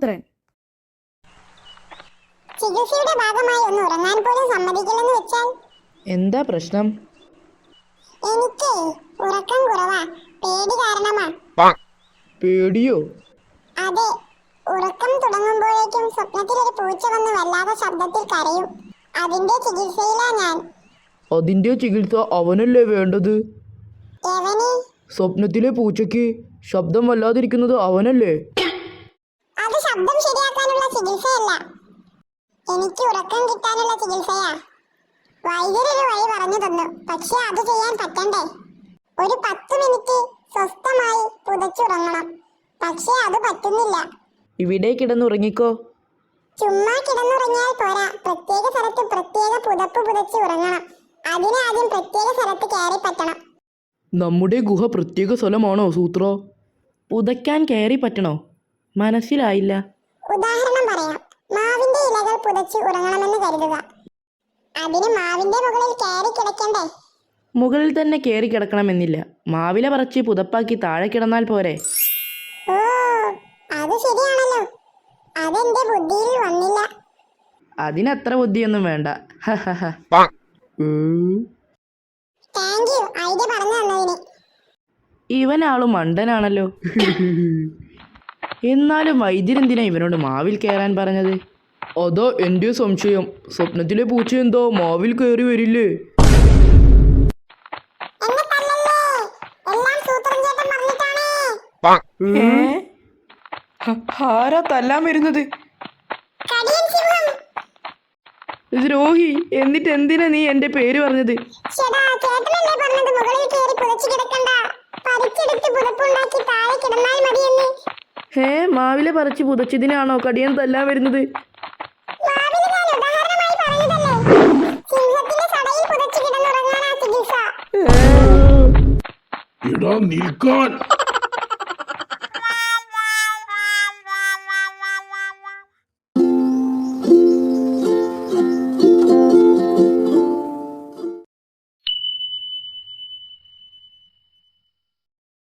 പുത്രൻ. ചികിത്സയുടെ ഭാഗമായി ഒന്ന് ഉറങ്ങാൻ പോലും സമ്മതിക്കില്ലെന്ന് വെച്ചാൽ എന്താ പ്രശ്നം? എനിക്ക് ഉറക്കം കുറവാ. പേടി കാരണമാ. പേടിയോ? അതെ, ഉറക്കം തുടങ്ങുമ്പോഴേക്കും സ്വപ്നത്തിൽ ഒരു പൂച്ച വന്ന് വല്ലാതെ ശബ്ദത്തിൽ കരയും. അതിന്റെ ചികിത്സയിലാ ഞാൻ. അതിന്റെ ചികിത്സ അവനല്ലേ വേണ്ടത്? എവന്? സ്വപ്നത്തിലെ പൂച്ചയ്ക്ക് ശബ്ദം വല്ലാതിരിക്കുന്നത് അവനല്ലേ? അത് ശബ്ദം ശരിയാക്കാനുള്ള ചികിത്സയല്ല, എനിക്ക് ഉറക്കം കിട്ടാനുള്ള ചികിത്സയാ. വൈദ്യരൊരു വഴി പറഞ്ഞു തന്നു, പക്ഷെ അത് ചെയ്യാൻ പറ്റണ്ടേ? ഒരു 10 മിനിറ്റ് സ്വസ്ഥമായി പുതച്ചുറങ്ങണം. പക്ഷെ അത് പറ്റുന്നില്ല. ഇവിടെ കിടന്നുറങ്ങിക്കോ. ചുമ്മാ കിടന്നുറങ്ങിയാൽ പോരാ, പ്രത്യേക സ്ഥലത്ത് പ്രത്യേക പുതപ്പ് പുതച്ച് ഉറങ്ങണം. അതിന് ആദ്യം പ്രത്യേക സ്ഥലത്ത് കയറി പറ്റണം. നമ്മുടെ ഗുഹ പ്രത്യേക സ്ഥലമാണോ സൂത്ര? പുതയ്ക്കാൻ കയറി പറ്റണോ? മനസ്സിലായില്ല. ഉദാഹരണം പറയാം. മാവിന്റെ ഇലകൾ പുതച്ച് ഉറങ്ങണമെന്ന് കരുതുക. അതിന് മാവിന്റെ മുകളിൽ കയറി കിടക്കണ്ടേ? മുകളിൽ തന്നെ കയറി കിടക്കണമെന്നില്ല. മാവില പറിച്ച് പുതപ്പാക്കി താഴെ കിടന്നാൽ പോരെ? ഓ, അത് ശരിയാണല്ലോ. അതെന്റെ ബുദ്ധിയിൽ വന്നില്ല. അതിനത്ര ബുദ്ധിയൊന്നും വേണ്ട. താങ്ക് യു ഐഡിയ പറഞ്ഞു തന്നതിന്. ഇവനാളും മണ്ടനാണല്ലോ. എന്നാലും വൈദ്യരെന്തിനാ ഇവനോട് മാവിൽ കയറാൻ പറഞ്ഞത്? അതാ എൻ്റെ സംശയം. സ്വപ്നത്തിലെ പൂച്ച എന്തോ മാവിൽ കയറി വരില്ലേ? എന്നെ തല്ലല്ലേ, എല്ലാം സൂത്രൻ ചേട്ടൻ പറഞ്ഞിട്ടാണ്. ആരാ തല്ലാൻ വരുന്നത്? കടിയൻ സിംഹം. ദ്രോഹി, എന്നിട്ട് എന്തിനാ നീ എൻ്റെ പേര് പറഞ്ഞത്? ചേട്ടാ, ചേട്ടനല്ലേ പറഞ്ഞത് മുകളിൽ കയറി പുതച്ച് കിടക്കണ്ട, പറിച്ചെടുത്ത് പുതപ്പുണ്ടാക്കി താഴെ കിടന്നാൽ മതിയെന്ന്. മാവിലെ പറിച്ച് പുതച്ചതിനാണോ കടിയൻ തല്ലാൻ വരുന്നത്? മാവിന് ഞാൻ ഉദാഹരണമായി പറഞ്ഞതല്ലേ. സിംഹത്തിന്റെ സടയിൽ പുതച്ച് കിടന്നുറങ്ങാനാ ചികിത്സ. നിൽക്കാൻ